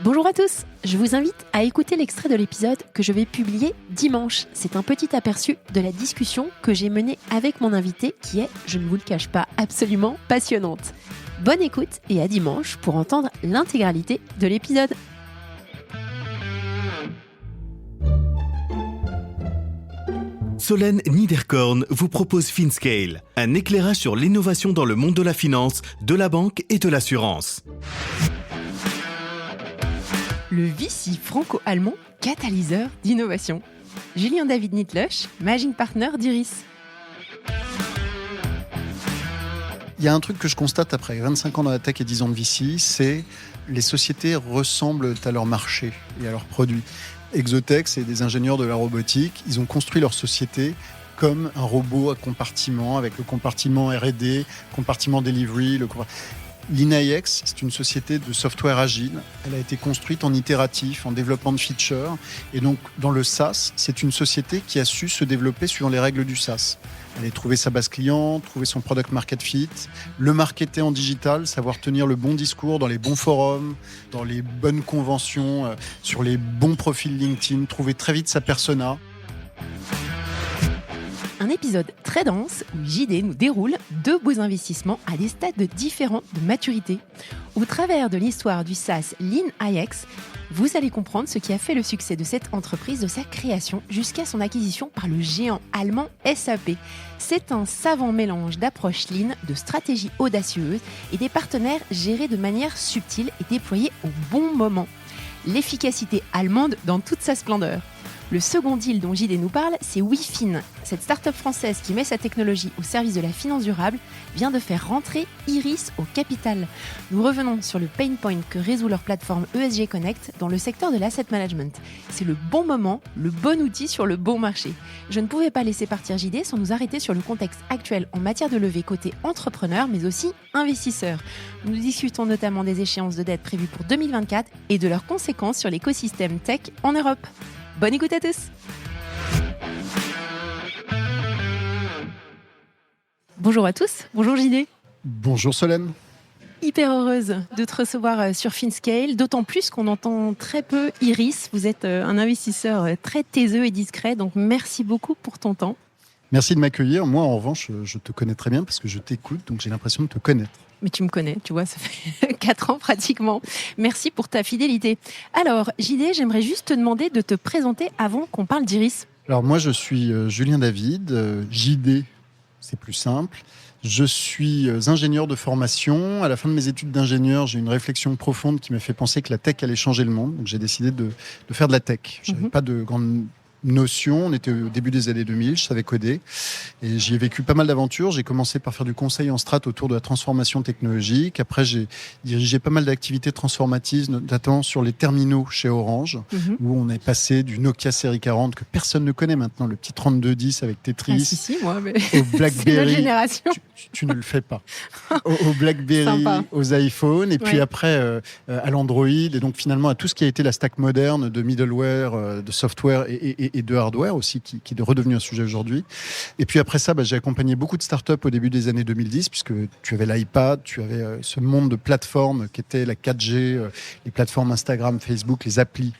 Bonjour à tous, je vous invite à écouter l'extrait de l'épisode que je vais publier dimanche. C'est un petit aperçu de la discussion que j'ai menée avec mon invité qui est, je ne vous le cache pas, absolument passionnante. Bonne écoute et à dimanche pour entendre l'intégralité de l'épisode. Solène Niederkorn vous propose FinScale, un éclairage sur l'innovation dans le monde de la finance, de la banque et de l'assurance. Le VC franco-allemand, catalyseur d'innovation. Julien David Nitlush, Managing Partner d'Iris. Il y a un truc que je constate après 25 ans dans la tech et 10 ans de VC, c'est les sociétés ressemblent à leur marché et à leurs produits. Exotech, c'est des ingénieurs de la robotique. Ils ont construit leur société comme un robot à compartiment, avec le compartiment R&D, compartiment delivery. L'INAIX, c'est une société de software agile. Elle a été construite en itératif, en développement de features. Et donc, dans le SaaS, c'est une société qui a su se développer suivant les règles du SaaS. Elle a trouvé sa base client, trouvé son product market fit, le marketer en digital, savoir tenir le bon discours dans les bons forums, dans les bonnes conventions, sur les bons profils LinkedIn, trouver très vite sa persona. Un épisode très dense où JD nous déroule 2 beaux investissements à des stades différents de maturité. Au travers de l'histoire du SaaS LeanIX, vous allez comprendre ce qui a fait le succès de cette entreprise de sa création jusqu'à son acquisition par le géant allemand SAP. C'est un savant mélange d'approches lean, de stratégies audacieuses et des partenaires gérés de manière subtile et déployés au bon moment. L'efficacité allemande dans toute sa splendeur. Le second deal dont JD nous parle, c'est WeFin. Cette start-up française qui met sa technologie au service de la finance durable vient de faire rentrer Iris au capital. Nous revenons sur le pain point que résout leur plateforme ESG Connect dans le secteur de l'asset management. C'est le bon moment, le bon outil sur le bon marché. Je ne pouvais pas laisser partir JD sans nous arrêter sur le contexte actuel en matière de levée côté entrepreneur, mais aussi investisseur. Nous discutons notamment des échéances de dette prévues pour 2024 et de leurs conséquences sur l'écosystème tech en Europe. Bonne écoute à tous. Bonjour à tous, bonjour JD. Bonjour Solène. Hyper heureuse de te recevoir sur FinScale, d'autant plus qu'on entend très peu Iris. Vous êtes un investisseur très taiseux et discret, donc merci beaucoup pour ton temps. Merci de m'accueillir. Moi, en revanche, je te connais très bien parce que je t'écoute, donc j'ai l'impression de te connaître. Mais tu me connais, tu vois, ça fait 4 ans pratiquement. Merci pour ta fidélité. Alors, JD, j'aimerais juste te demander de te présenter avant qu'on parle d'Iris. Alors moi, je suis Julien David. JD, c'est plus simple. Je suis ingénieur de formation. À la fin de mes études d'ingénieur, j'ai eu une réflexion profonde qui m'a fait penser que la tech allait changer le monde. Donc j'ai décidé de faire de la tech. Je n'avais pas de grande notion. On était au début des années 2000, je savais coder. Et j'y ai vécu pas mal d'aventures. J'ai commencé par faire du conseil en strat autour de la transformation technologique. Après, j'ai dirigé pas mal d'activités transformatives, notamment sur les terminaux chez Orange, où on est passé du Nokia série 40, que personne ne connaît maintenant, le petit 3210 avec Tetris, Ah si, moi, mais au BlackBerry. c'est notre génération. Tu ne le fais pas. Au BlackBerry, Sympa. aux iPhones, et puis Ouais. après à l'Android, et donc finalement à tout ce qui a été la stack moderne de middleware, de software et de hardware aussi, qui est redevenu un sujet aujourd'hui. Et puis après ça, j'ai accompagné beaucoup de startups au début des années 2010, puisque tu avais l'iPad, tu avais ce monde de plateformes qui était la 4G, les plateformes Instagram, Facebook, les applis.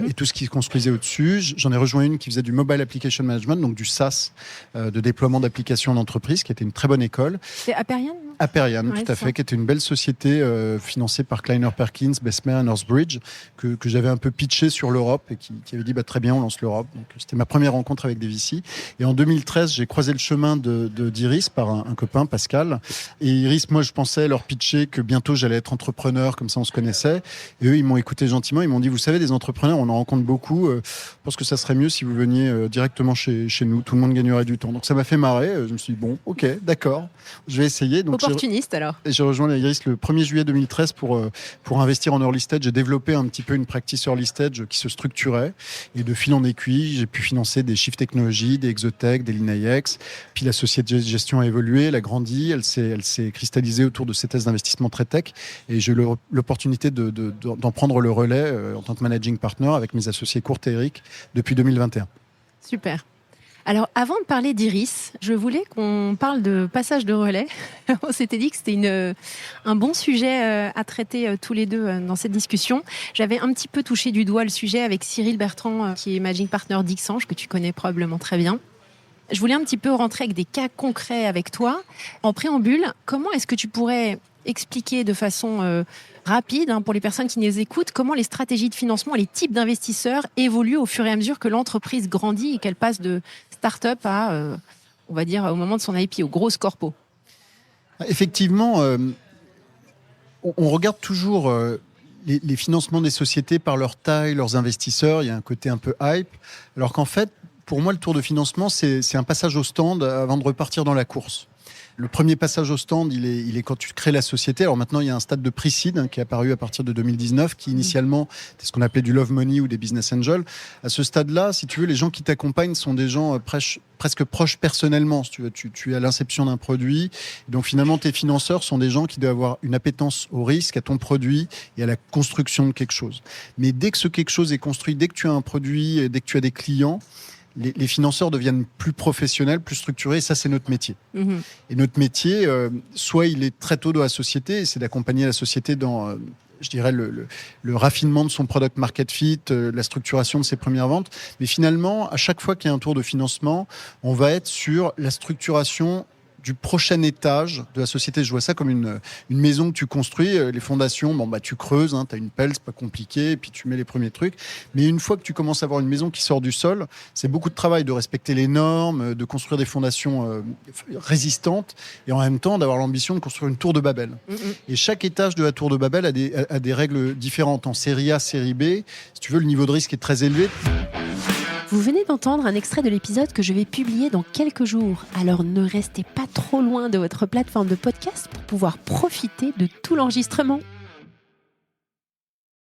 Et tout ce qui se construisait au-dessus. J'en ai rejoint une qui faisait du Mobile Application Management, donc du SaaS, de déploiement d'applications d'entreprise, qui était une très bonne école. C'est Aperian, non ? Aperian, Ouais, tout à c'est fait, ça. qui était une belle société financée par Kleiner Perkins, Bessemer, Northbridge, que j'avais un peu pitché sur l'Europe et qui avait dit très bien, on lance l'Europe. Donc c'était ma première rencontre avec des VC. Et en 2013, j'ai croisé le chemin d'Iris par un copain, Pascal. Et Iris, moi, je pensais leur pitcher que bientôt j'allais être entrepreneur, comme ça on se connaissait. Et eux, ils m'ont écouté gentiment. Ils m'ont dit, vous savez, des entrepreneurs, on en rencontre beaucoup. Je pense que ça serait mieux si vous veniez directement chez nous. Tout le monde gagnerait du temps. Donc ça m'a fait marrer. Je me suis dit, bon, ok, d'accord, je vais essayer. Donc Opportuniste alors. j'ai rejoint la Iris le 1er juillet 2013 pour investir en early stage. J'ai développé un petit peu une practice early stage qui se structurait. Et de fil en aiguille, j'ai pu financer des Shift Technologies, des Exotech, des LeanIX. Puis la société de gestion a évolué, elle a grandi, elle s'est cristallisée autour de ces thèses d'investissement très tech. Et j'ai eu l'opportunité d'en prendre le relais en tant que managing partner avec mes associés Kurt et Eric depuis 2021. Super. Alors, avant de parler d'Iris, je voulais qu'on parle de passage de relais. On s'était dit que c'était un bon sujet à traiter tous les deux dans cette discussion. J'avais un petit peu touché du doigt le sujet avec Cyril Bertrand, qui est Managing Partner d'Xange, que tu connais probablement très bien. Je voulais un petit peu rentrer avec des cas concrets avec toi. En préambule, comment est-ce que tu pourrais expliquer de façon rapide, pour les personnes qui nous écoutent, comment les stratégies de financement et les types d'investisseurs évoluent au fur et à mesure que l'entreprise grandit et qu'elle passe de start-up à, on va dire, au moment de son IPO, grosse corpo? Effectivement, on regarde toujours les financements des sociétés par leur taille, leurs investisseurs. Il y a un côté un peu hype. Alors qu'en fait, pour moi, le tour de financement, c'est un passage au stand avant de repartir dans la course. Le premier passage au stand, il est quand tu crées la société. Alors maintenant, il y a un stade de pre-seed qui est apparu à partir de 2019, qui initialement était ce qu'on appelait du love money ou des business angels. À ce stade-là, si tu veux, les gens qui t'accompagnent sont des gens presque proches personnellement. Si tu es à l'inception d'un produit. Donc finalement, tes financeurs sont des gens qui doivent avoir une appétence au risque, à ton produit et à la construction de quelque chose. Mais dès que ce quelque chose est construit, dès que tu as un produit, dès que tu as des clients, les financeurs deviennent plus professionnels, plus structurés, et ça, c'est notre métier. Mmh. Et notre métier, soit il est très tôt dans la société, c'est d'accompagner la société dans, je dirais, le raffinement de son product market fit, la structuration de ses premières ventes. Mais finalement, à chaque fois qu'il y a un tour de financement, on va être sur la structuration du prochain étage de la société. Je vois ça comme une maison que tu construis, les fondations, tu creuses, tu as une pelle, c'est pas compliqué, et puis tu mets les premiers trucs. Mais une fois que tu commences à avoir une maison qui sort du sol, c'est beaucoup de travail de respecter les normes, de construire des fondations résistantes, et en même temps d'avoir l'ambition de construire une tour de Babel. Et chaque étage de la tour de Babel a des règles différentes. En série A, série B, si tu veux, le niveau de risque est très élevé. Vous venez d'entendre un extrait de l'épisode que je vais publier dans quelques jours. Alors ne restez pas trop loin de votre plateforme de podcast pour pouvoir profiter de tout l'enregistrement.